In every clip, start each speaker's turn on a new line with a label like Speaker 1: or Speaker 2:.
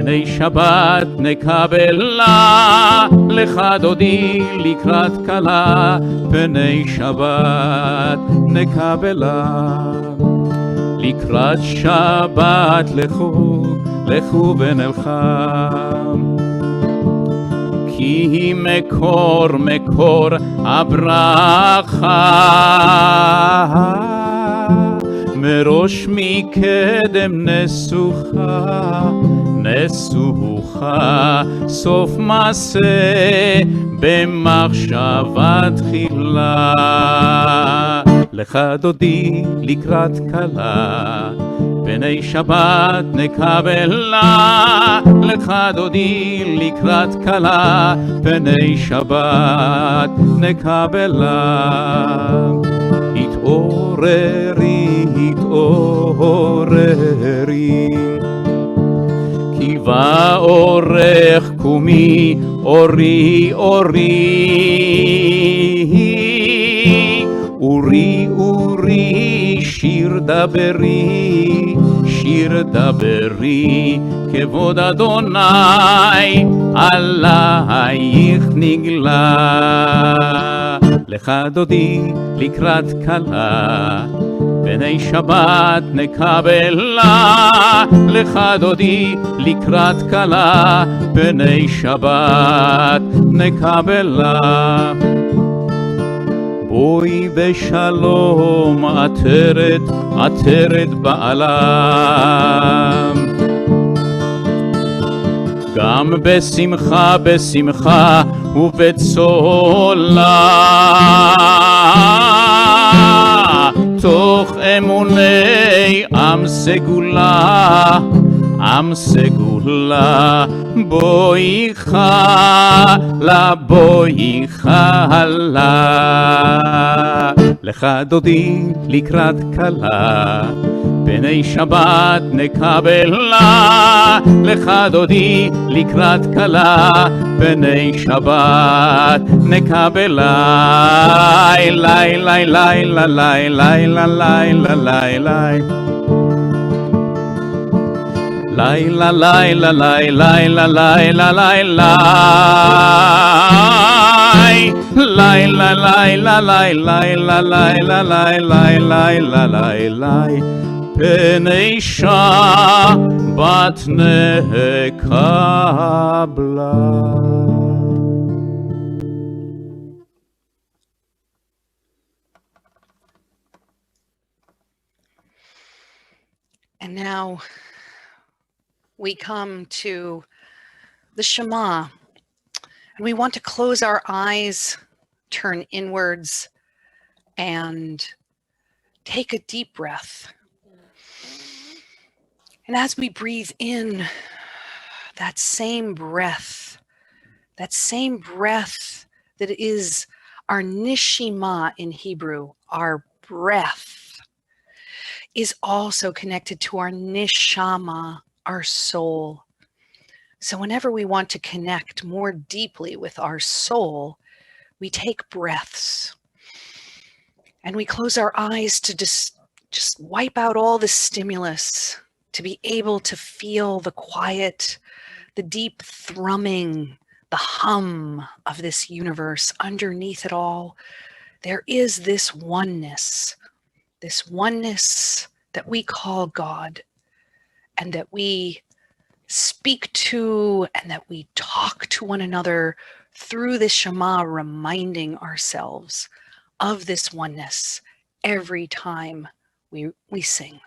Speaker 1: פני שבת נקבלה, לך דודי לקראת כלה, פני שבת נקבלה. לקראת שבת לכו, לכו ונלחם, כי מקור מקור הברכה, מראש מקדם נסוכה, נסוכה, סוף מעשה במחשבה תחילה. לך דודי לקראת כלה, פני שבת נקבלה, לך דודי לקראת כלה, פני שבת נקבלה. התעוררי, התעוררי, כי באורך קומי, אורי, אורי, אורי, אורי, שיר דברי, שיר דברי, כבוד אדוני עלייך נגלה. לך דודי לקראת כלה, פני שבת נקבלה, לך דודי לקראת כלה, פני שבת נקבלה. בואי בשלום עטרת, עטרת בעלם, גם בשמחה, בשמחה ובצולה, תוך אמוני עם סגולה, עם סגולה. בואי חלה, בואי חלה, לך דודי לקראת כלה, פני שבת נקבלה, לך דודי לקראת כלה, פני שבת נקבלה. לי לי לי לי לי לי לי לי לי לילה לילה לילה לילה לילה לילה לילה לילה לילה לילה לילה פני שבת נקבלה.
Speaker 2: And now we come to the Shema, and we want to close our eyes, turn inwards, and take a deep breath. And as we breathe in, that same breath that is our nishima in Hebrew, our breath, is also connected to our neshama, our soul. So whenever we want to connect more deeply with our soul, we take breaths and we close our eyes to just wipe out all the stimulus, to be able to feel the quiet, the deep thrumming, the hum of this universe. Underneath it all, there is this oneness that we call God, and that we speak to, and that we talk to one another through this Shema, reminding ourselves of this oneness every time we sing.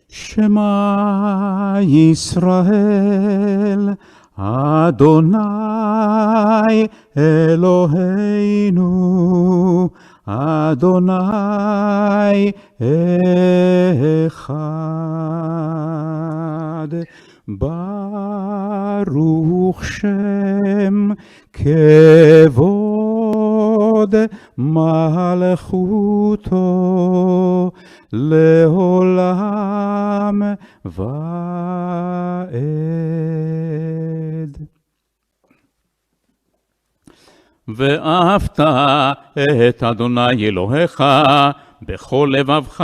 Speaker 1: Shema Yisrael, Adonai Eloheinu, Adonai Echad. Baruch Shem Kevod Malchuto Leolam Vaed. ואהבת את אדוני אלוהיך בכל לבבך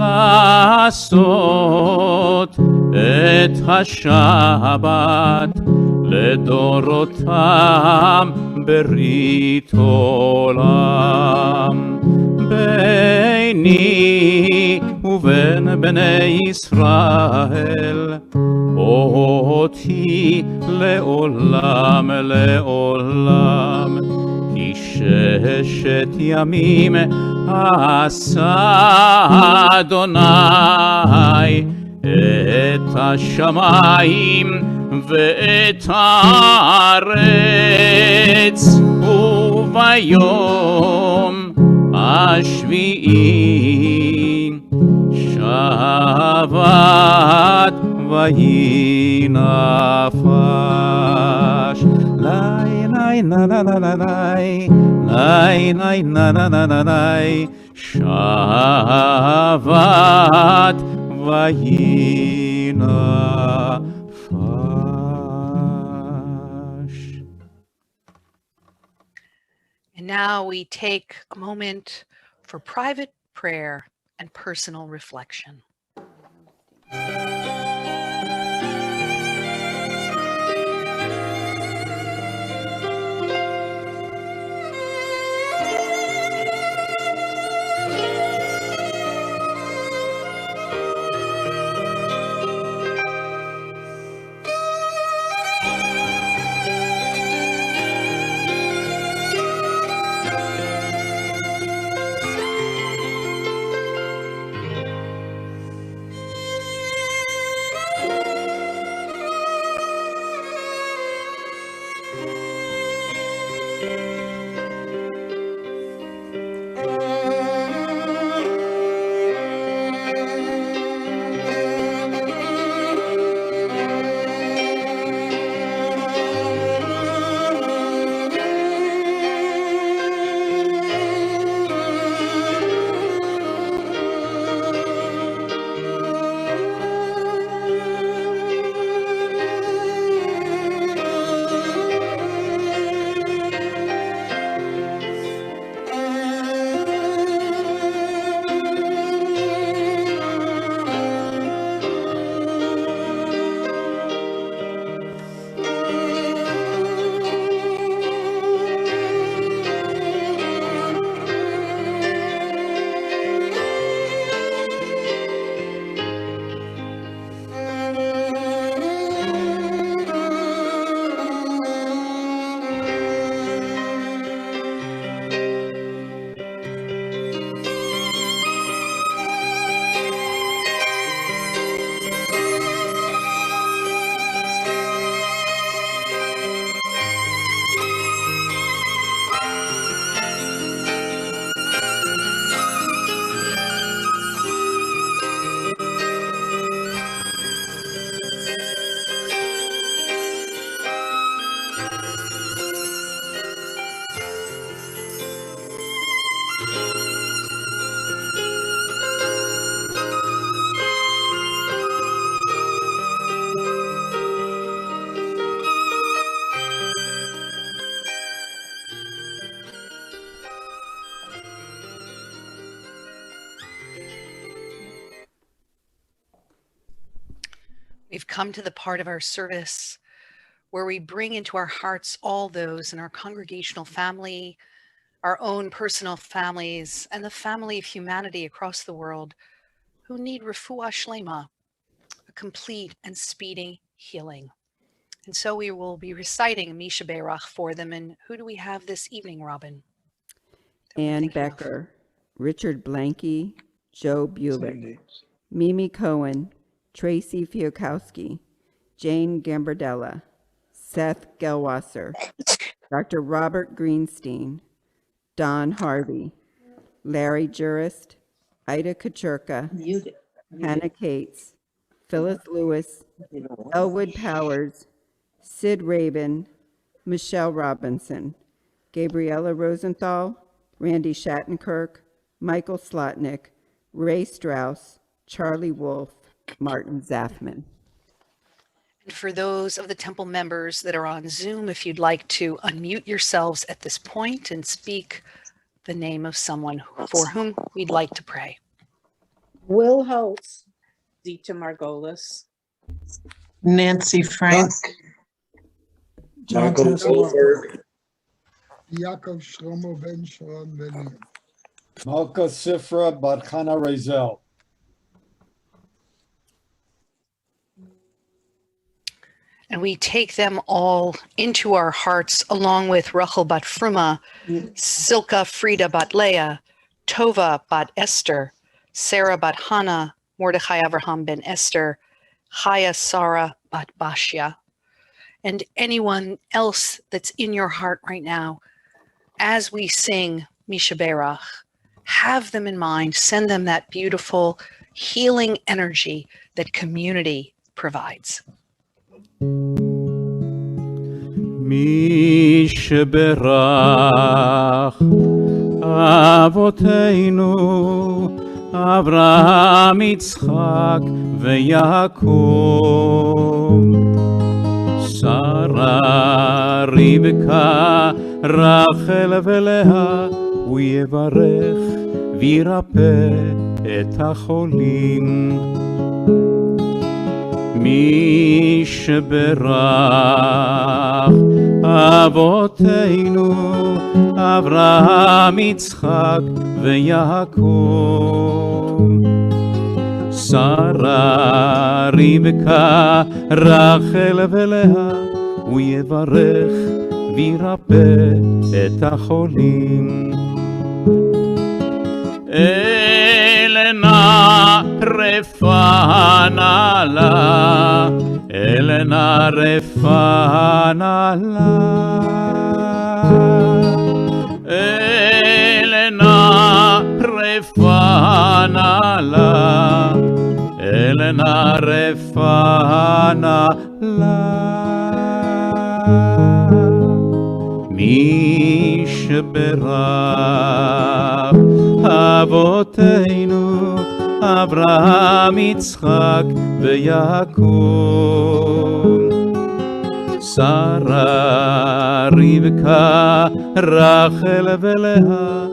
Speaker 1: לעשות את השבת לדורותם ברית עולם. ביני ובין בני ישראל אותי לעולם לעולם. כי ששת ימים עשה אדוני את השמיים ואת הארץ, וביום השביעי שבת ויהי נפש. לי לי נה נה נה נה לי לי לי נה נה נה נה לי שבת ויהי נפש.
Speaker 2: And now we take a moment for private prayer and personal reflection. We've come to the part of our service where we bring into our hearts all those in our congregational family, our own personal families, and the family of humanity across the world who need refuah shlema, a complete and speedy healing. And so we will be reciting Misha Berach for them. And who do we have this evening, Robin?
Speaker 3: Ann Becker, Richard Blanky, Joe Bulick, Mimi Cohen, Tracy Fiokowski, Jane Gambardella, Seth Gelwasser, Dr. Robert Greenstein, Don Harvey, Larry Jurist, Ida Kachurka, Hannah Cates, Phyllis Lewis, Elwood Powers, Sid Rabin, Michelle Robinson, Gabriella Rosenthal, Randy Shattenkirk, Michael Slotnick, Ray Strauss, Charlie Wolf, Martin Zaffman.
Speaker 2: And for those of the temple members that are on Zoom, if you'd like to unmute yourselves at this point and speak the name of someone for whom we'd like to pray.
Speaker 4: Will Holtz, Dita Margolis,
Speaker 5: Nancy Frank,
Speaker 6: John
Speaker 7: Michael Goldberg,
Speaker 6: Yaakov Shlomo Ben Sharon Ben
Speaker 8: Malka Sifra Bat Chana Rezel.
Speaker 2: And we take them all into our hearts, along with Rachel bat Fruma, Silka Frida bat Leah, Tova bat Esther, Sarah bat Hannah, Mordechai Avraham ben Esther, Chaya Sarah bat Bashya, and anyone else that's in your heart right now. As we sing Misha Berach, have them in mind, send them that beautiful healing energy that community provides.
Speaker 1: מי שברך אבותינו אברהם יצחק ויעקב שרה רבקה רחל ולאה הוא יברך וירפא את החולים מי שברך אבותינו אברהם יצחק ויעקב שרה רבקה רחל ולאה הוא יברך וירפא את החולים Elena refanala, Elena refanala, Elena refanala, Elena refanala. מי שברך אבותינו אברהם יצחק ויעקב שרה רבקה רחל ולאה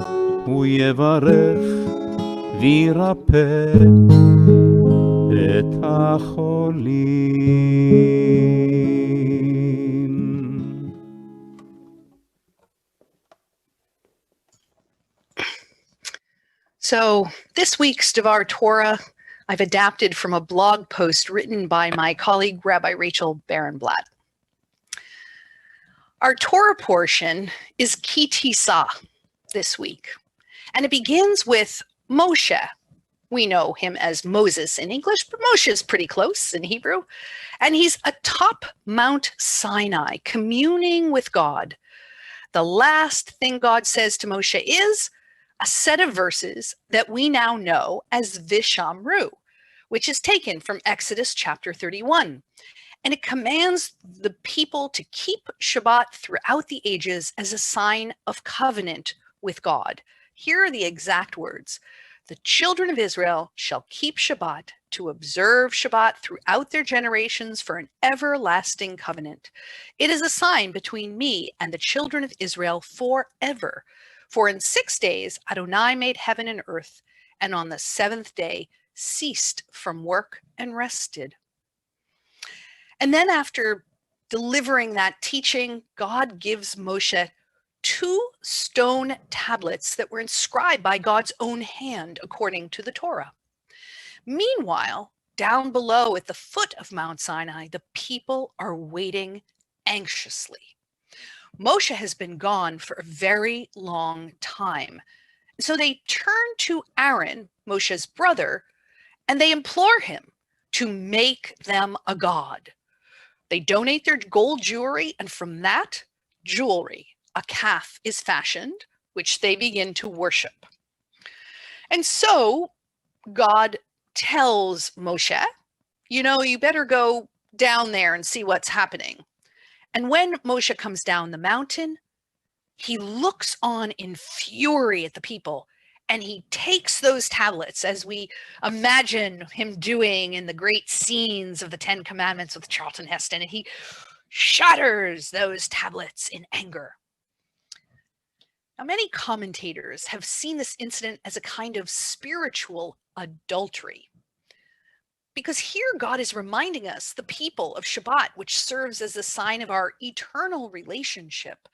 Speaker 1: הוא יברך וירפא את החולים.
Speaker 2: So this week's Devar Torah I've adapted from a blog post written by my colleague, Rabbi Rachel Barenblatt. Our Torah portion is Ki Tisa this week, and it begins with Moshe. We know him as Moses in English, but Moshe is pretty close in Hebrew, and he's atop Mount Sinai, communing with God. The last thing God says to Moshe is a set of verses that we now know as Vishamru, which is taken from Exodus chapter 31. And it commands the people to keep Shabbat throughout the ages as a sign of covenant with God. Here are the exact words. The children of Israel shall keep Shabbat to observe Shabbat throughout their generations for an everlasting covenant. It is a sign between me and the children of Israel forever. For in 6 days Adonai made heaven and earth, and on the 7th day ceased from work and rested. And then after delivering that teaching, God gives Moshe 2 stone tablets that were inscribed by God's own hand according to the Torah. Meanwhile, down below at the foot of Mount Sinai, the people are waiting anxiously. Moshe has been gone for a very long time. So they turn to Aaron, Moshe's brother, and they implore him to make them a god. They donate their gold jewelry, and from that jewelry, a calf is fashioned, which they begin to worship. And so God tells Moshe, you know, you better go down there and see what's happening. And when Moshe comes down the mountain, he looks on in fury at the people, and he takes those tablets, as we imagine him doing in the great scenes of the 10 Commandments with Charlton Heston, and he shatters those tablets in anger. Now, many commentators have seen this incident as a kind of spiritual adultery. Because here God is reminding us, the people of Shabbat, which serves as a sign of our eternal relationship.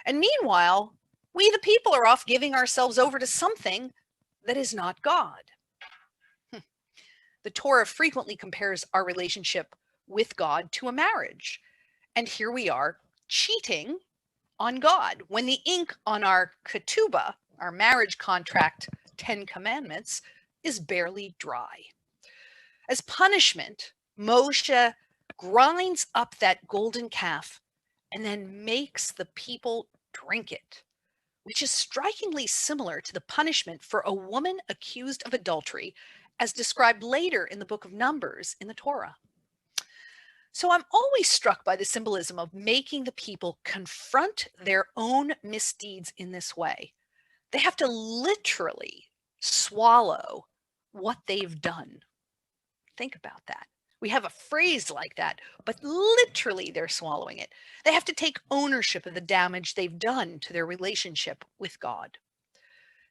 Speaker 2: And meanwhile, we the people are off giving ourselves over to something that is not God. The Torah frequently compares our relationship with God to a marriage. And here we are cheating on God when the ink on our ketubah, our marriage contract, 10 Commandments, is barely dry. As punishment, Moshe grinds up that golden calf and then makes the people drink it, which is strikingly similar to the punishment for a woman accused of adultery, as described later in the book of Numbers in the Torah. So I'm always struck by the symbolism of making the people confront their own misdeeds in this way. They have to literally swallow what they've done. Think about that. We have a phrase like that, but literally they're swallowing it. They have to take ownership of the damage they've done to their relationship with God.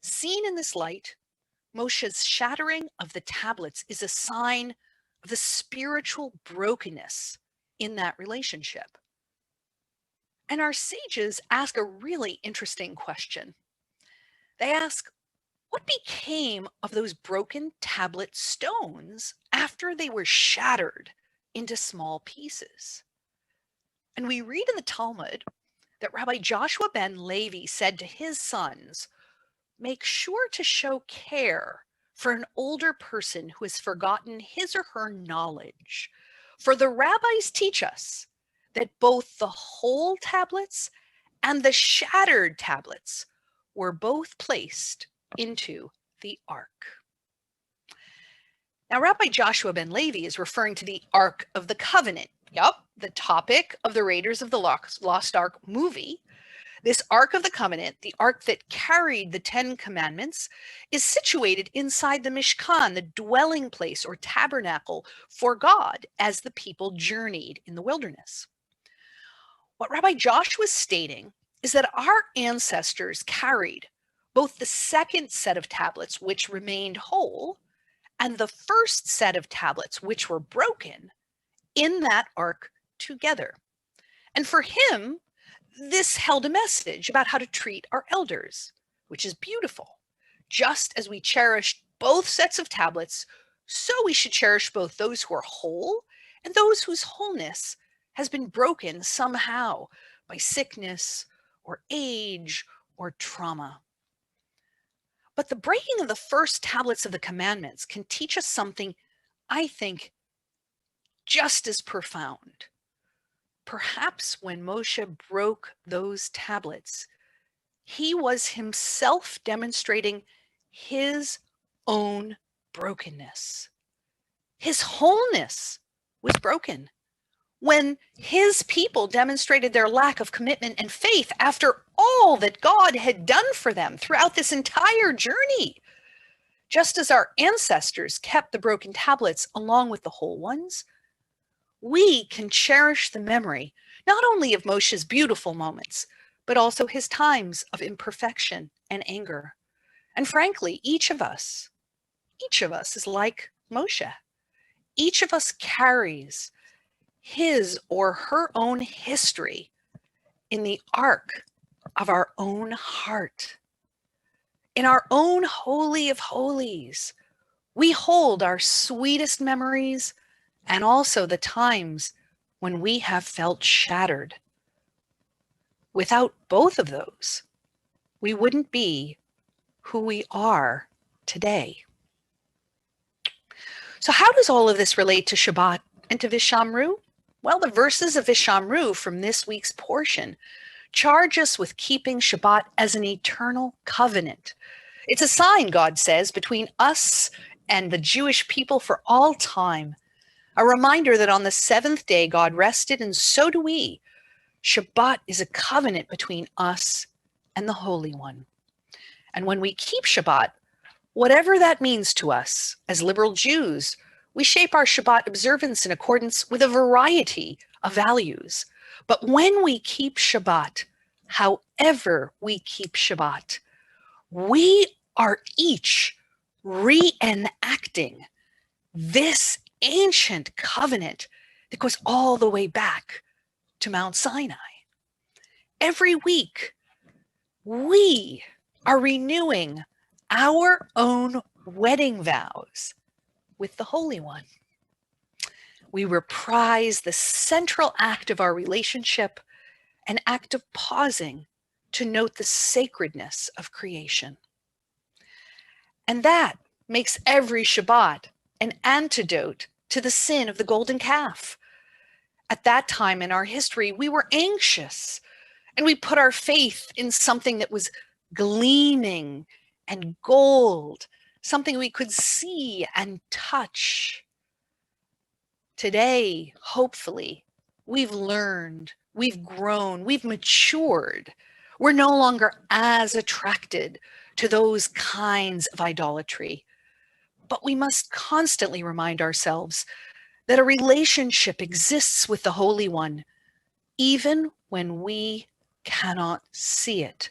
Speaker 2: Seen in this light, Moshe's shattering of the tablets is a sign of the spiritual brokenness in that relationship. And our sages ask a really interesting question. They ask, what became of those broken tablet stones after they were shattered into small pieces? And we read in the Talmud that Rabbi Joshua ben Levi said to his sons, make sure to show care for an older person who has forgotten his or her knowledge. For the rabbis teach us that both the whole tablets and the shattered tablets were both placed into the ark. Now, Rabbi Joshua ben Levi is referring to the Ark of the Covenant. Yup, the topic of the Raiders of the Lost Ark movie. This Ark of the Covenant, the ark that carried the 10 Commandments, is situated inside the Mishkan, the dwelling place or tabernacle for God as the people journeyed in the wilderness. What Rabbi Joshua is stating is that our ancestors carried both the second set of tablets, which remained whole, and the first set of tablets, which were broken, in that ark together. And for him, this held a message about how to treat our elders, which is beautiful. Just as we cherished both sets of tablets, so we should cherish both those who are whole and those whose wholeness has been broken somehow by sickness or age or trauma. But the breaking of the first tablets of the commandments can teach us something, I think, just as profound. Perhaps when Moshe broke those tablets, he was himself demonstrating his own brokenness. His wholeness was broken when his people demonstrated their lack of commitment and faith after all that God had done for them throughout this entire journey. Just as our ancestors kept the broken tablets along with the whole ones, we can cherish the memory not only of Moshe's beautiful moments, but also his times of imperfection and anger. And frankly, each of us is like Moshe. Each of us carries his or her own history in the ark of our own heart. In our own holy of holies, we hold our sweetest memories and also the times when we have felt shattered. Without both of those, we wouldn't be who we are today. So how does all of this relate to Shabbat and to Vishamru? Well, the verses of Vishamru from this week's portion charge us with keeping Shabbat as an eternal covenant. It's a sign, God says, between us and the Jewish people for all time. A reminder that on the seventh day God rested, and so do we. Shabbat is a covenant between us and the Holy One. And when we keep Shabbat, whatever that means to us as liberal Jews, we shape our Shabbat observance in accordance with a variety of values. But when we keep Shabbat, however we keep Shabbat, we are each reenacting this ancient covenant that goes all the way back to Mount Sinai. Every week, we are renewing our own wedding vows with the Holy One. We reprise the central act of our relationship, an act of pausing to note the sacredness of creation. And that makes every Shabbat an antidote to the sin of the golden calf. At that time in our history, we were anxious and we put our faith in something that was gleaming and gold, something we could see and touch. Today, hopefully, we've learned, we've grown, we've matured. We're no longer as attracted to those kinds of idolatry. But we must constantly remind ourselves that a relationship exists with the Holy One, even when we cannot see it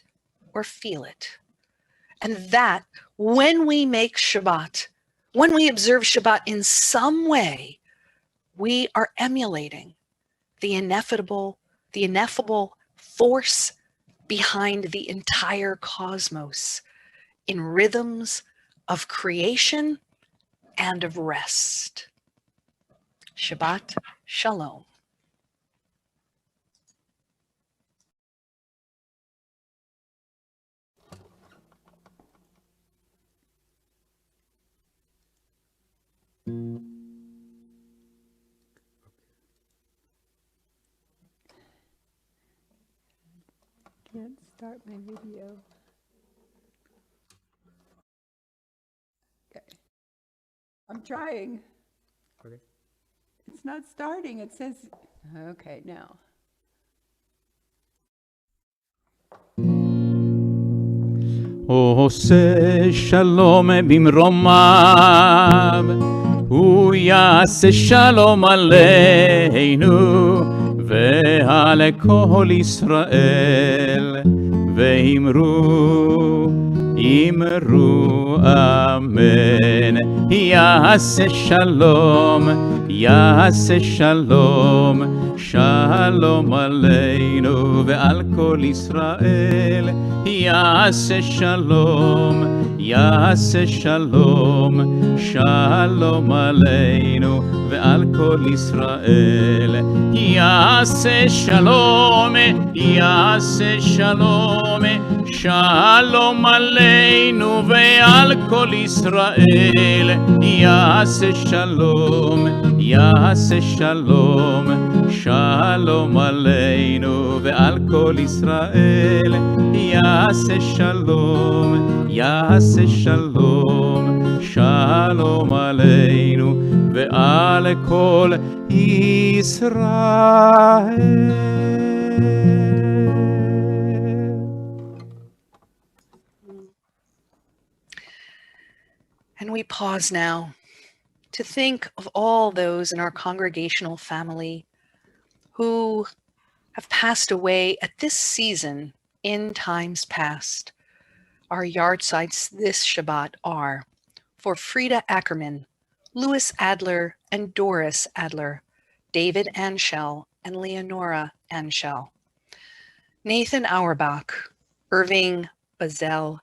Speaker 2: or feel it. And that when we make Shabbat, when we observe Shabbat in some way, we are emulating the ineffable force behind the entire cosmos in rhythms of creation and of rest. Shabbat Shalom.
Speaker 3: Can't start my video. Okay. I'm trying.
Speaker 1: Okay.
Speaker 3: It's not starting. It says, okay, now.
Speaker 1: עושה שלום במרומיו, הוא יעשה שלום עלינו ועל כל ישראל, ואמרו אמן. יעשה שלום, יעשה שלום, שלום עלינו ועל כל ישראל. יעשה שלום, יעשה שלום, שלום עלינו ועל כל ישראל. יעשה שלום, יעשה שלום, שלום עלינו ועל כל ישראל. יעשה שלום, יעשה שלום, שלום עלינו ועל כל ישראל. יעשה שלום, יעשה שלום, שלום עלינו ועל כל ישראל.
Speaker 2: And we pause now to think of all those in our congregational family who have passed away at this season in times past. Our yardsides this Shabbat are for Frida Ackerman, Louis Adler and Doris Adler, David Anschel and Leonora Anschel, Nathan Auerbach, Irving Bazel,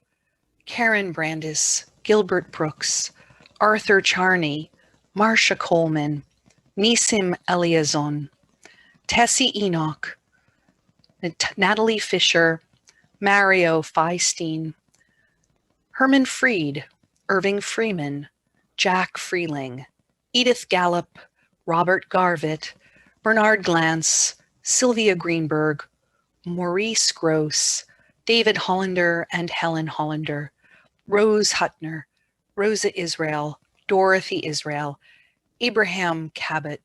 Speaker 2: Karen Brandis, Gilbert Brooks, Arthur Charney, Marcia Coleman, Nisim Eliazon, Tessie Enoch, Natalie Fisher, Mario Feinstein, Herman Freed, Irving Freeman, Jack Freeling, Edith Gallup, Robert Garvett, Bernard Glantz, Sylvia Greenberg, Maurice Gross, David Hollander and Helen Hollander, Rose Hutner, Rosa Israel, Dorothy Israel, Abraham Cabot,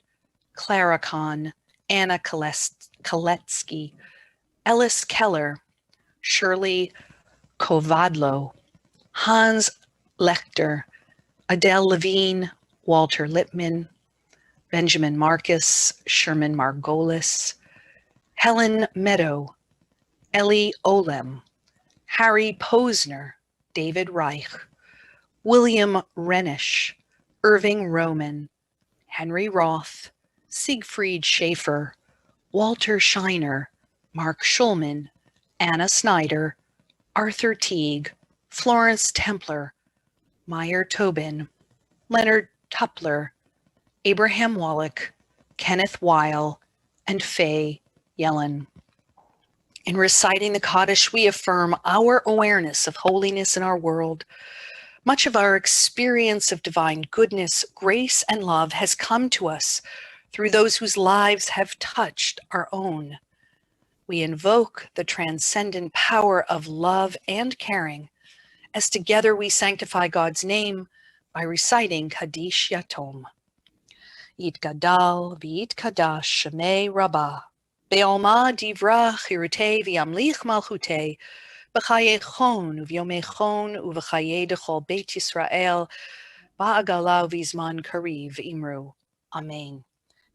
Speaker 2: Clara Kahn, Anna Koletsky, Ellis Keller, Shirley Kovadlo, Hans Lechter, Adele Levine, Walter Lippmann, Benjamin Marcus, Sherman Margolis, Helen Meadow, Ellie Olem, Harry Posner, David Reich, William Renish, Irving Roman, Henry Roth, Siegfried Schaefer, Walter Scheiner, Mark Schulman, Anna Snyder, Arthur Teague, Florence Templer, Meyer Tobin, Leonard Tupler, Abraham Wallach, Kenneth Weil, and Faye Yellen. In reciting the Kaddish, we affirm our awareness of holiness in our world. Much of our experience of divine goodness, grace, and love has come to us through those whose lives have touched our own. We invoke the transcendent power of love and caring as together we sanctify God's name by reciting Kaddish Yatom. Yitgadal v'yitkadash shemei Rabbah, be'alma divra chirutei v'yamlich malchutei, b'chayei chon u'vyomei chon u'v'chayei dechol Beit Yisrael, ba'agala v'zman kariv imru. Amen.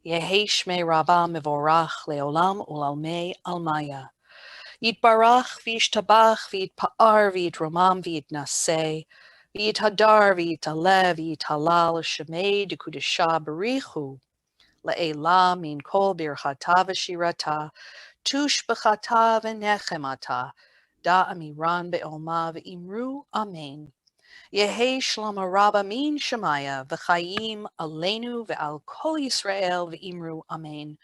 Speaker 2: Yehi shmei Rabbah mevorach leolam u'lalmei almaya. Yitbarach v'yishtabach v'yitpa'ar v'yitromam v'yitnaseh, v'yithadar v'yitalev v'yithalal shemei dekudesha barichu, le'ela min kol birchata v'shirata, tush b'chata v'nechemata, da amiran be'olma v'imru amen. Yehi shlama rabba min shemaya v'chayim aleinu ve'al kol Yisrael v'imru amen.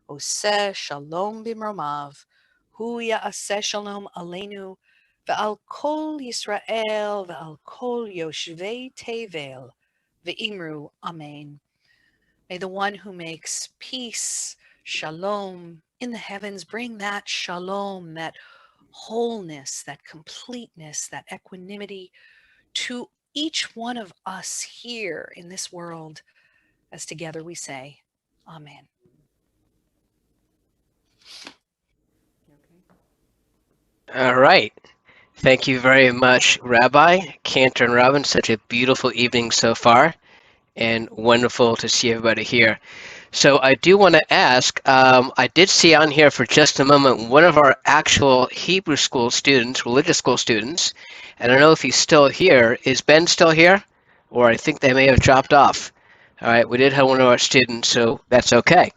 Speaker 2: Oseh shalom b'mromav, hu ya'aseh shalom aleinu ve'al kol Yisrael ve'al kol yoshvei tevel ve'imru amen. May the one who makes peace, shalom, in the heavens bring that shalom, that wholeness, that completeness, that equanimity to each one of us here in this world, as together we say, Amen.
Speaker 7: All right. Thank you very much, Rabbi, Cantor, and Robin. Such a beautiful evening so far, and wonderful to see everybody here. So I do want to ask, I did see on here for just a moment one of our actual Hebrew school students, religious school students, and I don't know if he's still here. Is Ben still here? Or I think they may have dropped off. All right, we did have one of our students, so that's okay.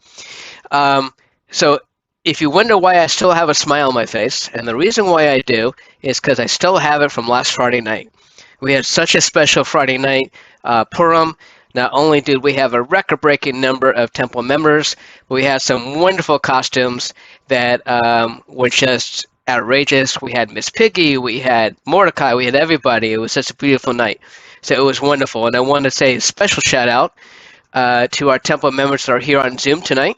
Speaker 7: So if you wonder why I still have a smile on my face, and the reason why I do is because I still have it from last Friday night. We had such a special Friday night, Purim. Not only did we have a record-breaking number of temple members, we had some wonderful costumes that were just outrageous. We had Miss Piggy, we had Mordecai, we had everybody. It was such a beautiful night. So it was wonderful. And I want to say a special shout-out to our temple members that are here on Zoom tonight.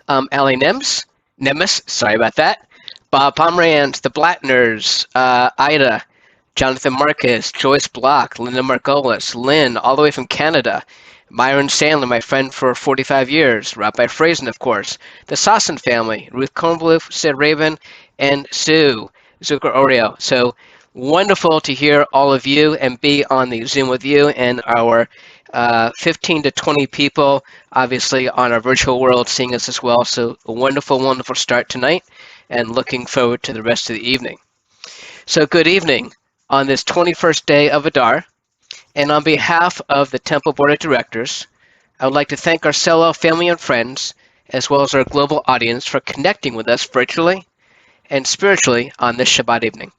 Speaker 7: Ali Nemes, sorry about that. Bob Pomerantz, the Blattners, Ida, Jonathan Marcus, Joyce Block, Linda Margolis, Lynn, all the way from Canada, Myron Sandler, my friend for 45 years, Rabbi Frazen, of course, the Sasson family, Ruth Kornbluf, Sid Raven, and Sue, Zucker Oreo. So wonderful to hear all of you and be on the Zoom with you and our 15 to 20 people, obviously, on our virtual world seeing us as well. So a wonderful, wonderful start tonight, and looking forward to the rest of the evening. So good evening on this 21st day of Adar, and on behalf of the Temple Board of Directors, I would like to thank our Solel family and friends, as well as our global audience, for connecting with us virtually and spiritually on this Shabbat evening.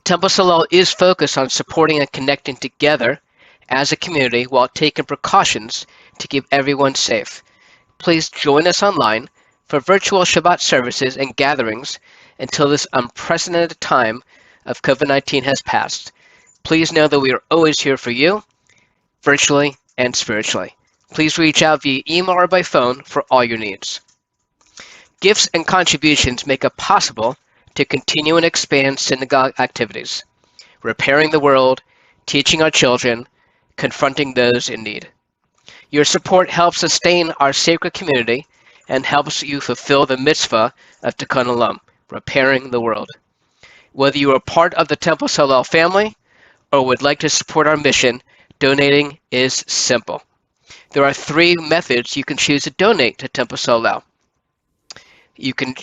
Speaker 7: Temple Solel is focused on supporting and connecting together as a community while taking precautions to keep everyone safe. Please join us online for virtual Shabbat services and gatherings until this unprecedented time of COVID-19 has passed. Please know that we are always here for you, virtually and spiritually. Please reach out via email or by phone for all your needs. Gifts and contributions make it possible to continue and expand synagogue activities, repairing the world, teaching our children, confronting those in need. Your support helps sustain our sacred community and helps you fulfill the mitzvah of Tikkun Olam, repairing the world. Whether you are part of the Temple Solel family or would like to support our mission, donating is simple. There are 3 methods you can choose to donate to Temple Solel. You can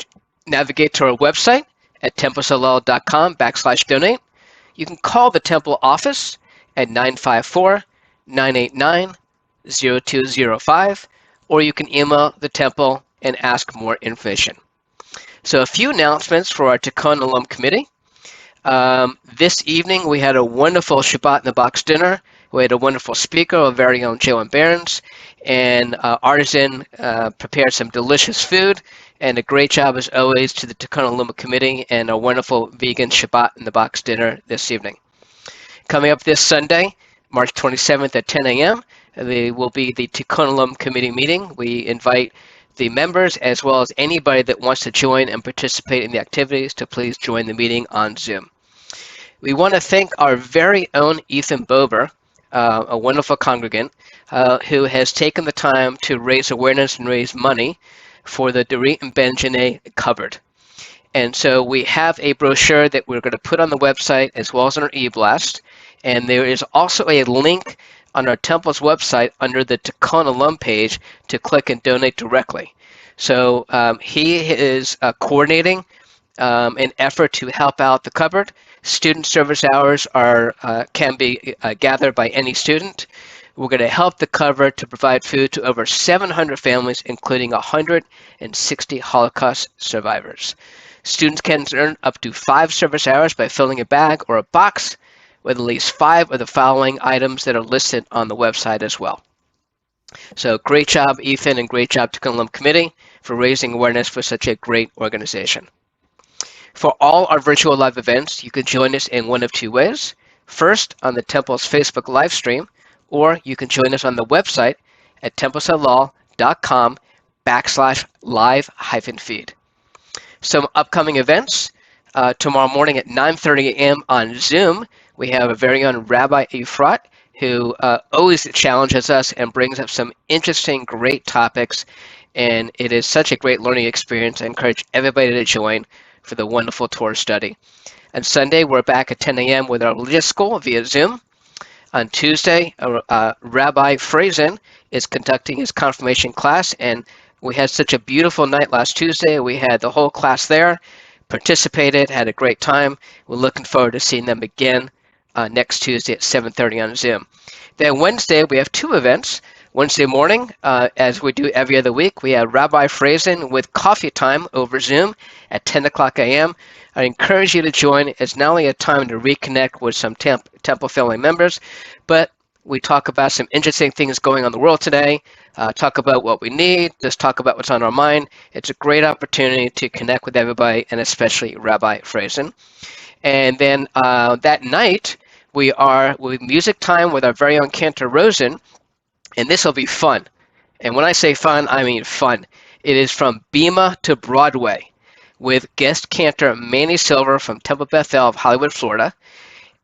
Speaker 7: navigate to our website at templesolel.com/donate. You can call the temple office at 954-989-0205, or you can email the temple and ask more information. So a few announcements for our Tikkun Alum Committee. This evening we had a wonderful Shabbat in the Box dinner. We had a wonderful speaker, our very own Jalen Barons, and Artisan prepared some delicious food, and a great job as always to the Tikkun Alum Committee and a wonderful vegan Shabbat in the Box dinner this evening. Coming up this Sunday, March 27th at 10 a.m., there will be the Tikkun Alum Committee meeting. We invite the members as well as anybody that wants to join and participate in the activities to please join the meeting on Zoom. We want to thank our very own Ethan Bober, a wonderful congregant, who has taken the time to raise awareness and raise money for the Dorit and Benjamin cupboard. And so we have a brochure that we're going to put on the website as well as on our e-blast. And there is also a link on our temple's website under the Tikkun Alum page to click and donate directly. So he is coordinating an effort to help out the cupboard. Student service hours can be gathered by any student. We're going to help the cupboard to provide food to over 700 families, including 160 Holocaust survivors. Students can earn up to 5 service hours by filling a bag or a box with at least 5 of the following items that are listed on the website as well. So great job, Ethan, and great job to Tikkun Alum Committee for raising awareness for such a great organization. For all our virtual live events, you can join us in one of 2 ways. First, on the Temple's Facebook live stream, or you can join us on the website at templesolel.com/live-feed. Some upcoming events. Tomorrow morning at 9:30 a.m. on Zoom, we have a very own Rabbi Efrat, who always challenges us and brings up some interesting, great topics. And it is such a great learning experience. I encourage everybody to join for the wonderful Torah study. On Sunday, we're back at 10 a.m. with our religious school via Zoom. On Tuesday, Rabbi Rosen is conducting his confirmation class, and we had such a beautiful night last Tuesday. We had the whole class there, participated, had a great time. We're looking forward to seeing them again next Tuesday at 7:30 on Zoom. Then Wednesday, we have 2 events. Wednesday morning, as we do every other week, we have Rabbi Rosen with coffee time over Zoom at 10 o'clock a.m. I encourage you to join. It's not only a time to reconnect with some Temple family members, but we talk about some interesting things going on in the world today, talk about what we need, just talk about what's on our mind. It's a great opportunity to connect with everybody, and especially Rabbi Rosen. And then that night, we are with music time with our very own Cantor Rosen, and this will be fun. And when I say fun, I mean fun. It is from Bema to Broadway with guest cantor Manny Silver from Temple Bethel of Hollywood, Florida.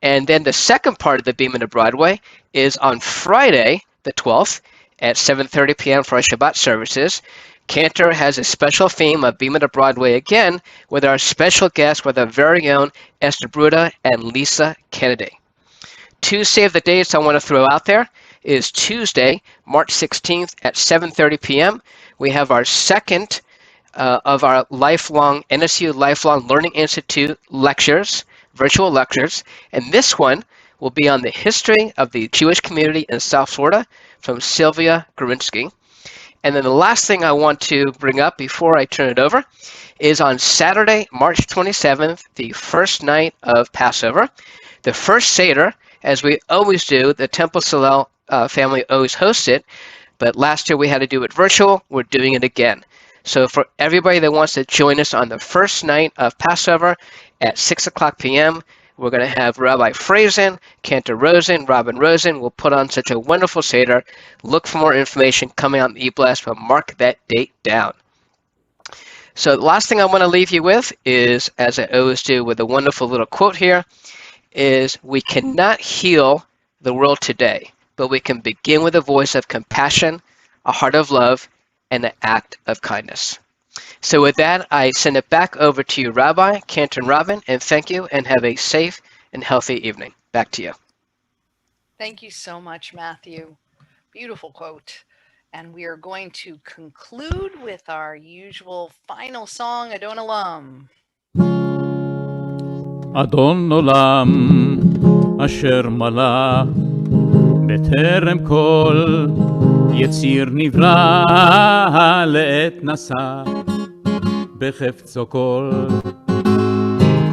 Speaker 7: And then the second part of the Bema to Broadway is on Friday, the 12th, at 7:30 p.m. for our Shabbat services. Cantor has a special theme of Bema to Broadway again with our special guests with our very own Esther Bruda and Lisa Kennedy. 2 save the dates I want to throw out there is Tuesday, March 16th at 7:30 p.m. We have our second of our lifelong NSU Lifelong Learning Institute lectures, virtual lectures, and this one will be on the history of the Jewish community in South Florida from Sylvia Gorinsky. And then the last thing I want to bring up before I turn it over is on Saturday, March 27th, the first night of Passover, the first Seder, as we always do, the Temple Solel family always hosts it, but last year we had to do it virtual. We're doing it again. So for everybody that wants to join us on the first night of Passover at 6 o'clock p.m., we're going to have Rabbi Rosen, Cantor Rosen, Robin Rosen. We'll put on such a wonderful Seder. Look for more information coming out in the e-blast, but mark that date down. So the last thing I want to leave you with is, as I always do with a wonderful little quote here, is we cannot heal the world today, but we can begin with a voice of compassion, a heart of love, and an act of kindness. So with that, I send it back over to you, Rabbi, Cantor, and Robin, and thank you, and have a safe and healthy evening. Back to you.
Speaker 2: Thank you so much, Matthew. Beautiful quote. And we are going to conclude with our usual final song, Adon Olam.
Speaker 1: אדון עולם אשר מלך בטרם כל יציר נברא לעת נשא בחפצו כל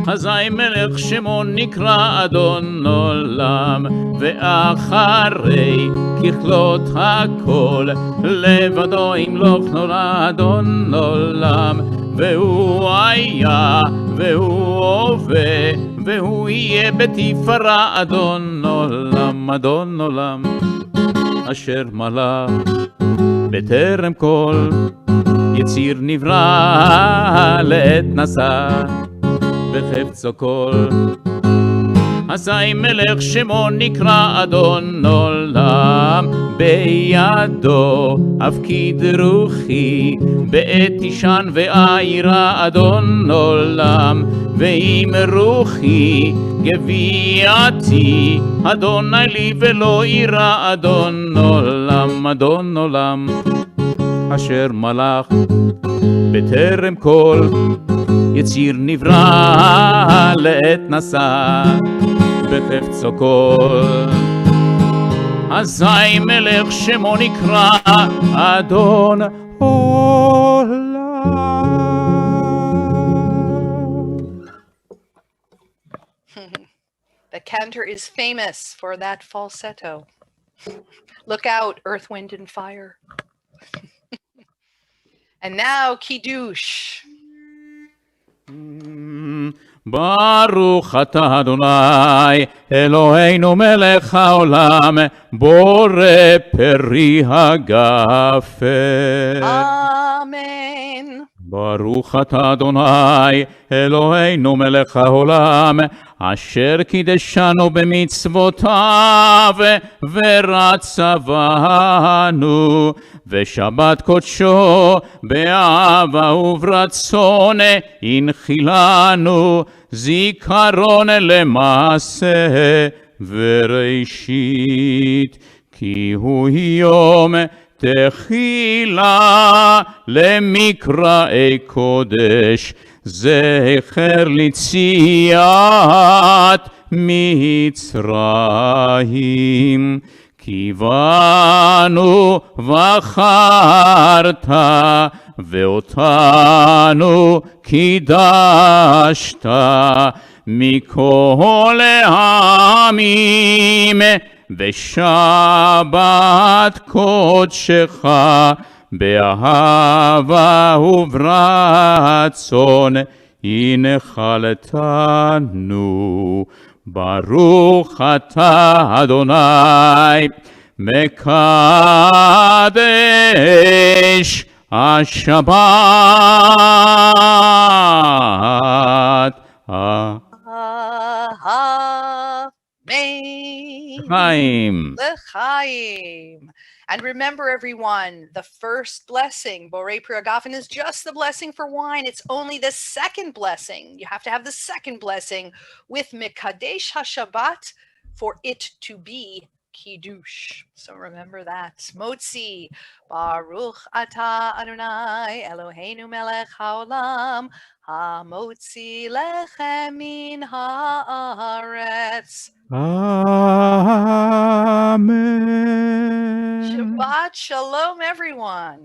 Speaker 1: אזי מלך שמו נקרא אדון עולם ואחרי ככלות הכל לבדו ימלוך נורא אדון עולם והוא היה והוא הווה והוא יהיה בתפארה אדון עולם אשר מלך בטרם כל יציר נברא לעת נשא בחפצו כל אזי מלך שמו נקרא אדון עולם בידו הפקיד רוחי בעת תישן ואירה אדון עולם ואם רוחי גוויעתי אדוני לי ולא אירה אדון עולם אשר מלך בטרם כל יציר נברא לעת נשא בחפצו כל אזי מלך שמו נקרא אדון עולם.
Speaker 2: The Cantor is famous for that falsetto. Look out, earth, wind, and fire. And now, Kiddush.
Speaker 1: ברוך אתה אדוני אלוהינו מלך העולם בורא פרי הגפן.
Speaker 2: Amen.
Speaker 1: ברוך אתה אדוני אלוהינו מלך העולם אשר קידשנו במצוותיו ורצה בנו ושבת קודשו באהבה וברצון הנחילנו זיכרון למעשה וראשית כי הוא יום תחילה למקראי קודש זכר ליציאת מצרים כי בנו בחרת ואותנו קידשת מכל העמים בשבת קודשך באהבה וברצון הנחלתנו. ברוך אתה אדוני מקדש השבת.
Speaker 2: Amen. L'chaim. And remember, everyone, the first blessing, Borei Piragafen, is just the blessing for wine. It's only the second blessing. You have to have the second blessing with Mekadesh HaShabbat for it to be Kiddush. So remember that. Motzi, Baruch Ata Adonai Eloheinu Melech HaOlam, HaMotzi Lechem Min HaAretz.
Speaker 1: Amen.
Speaker 2: Shabbat Shalom, everyone.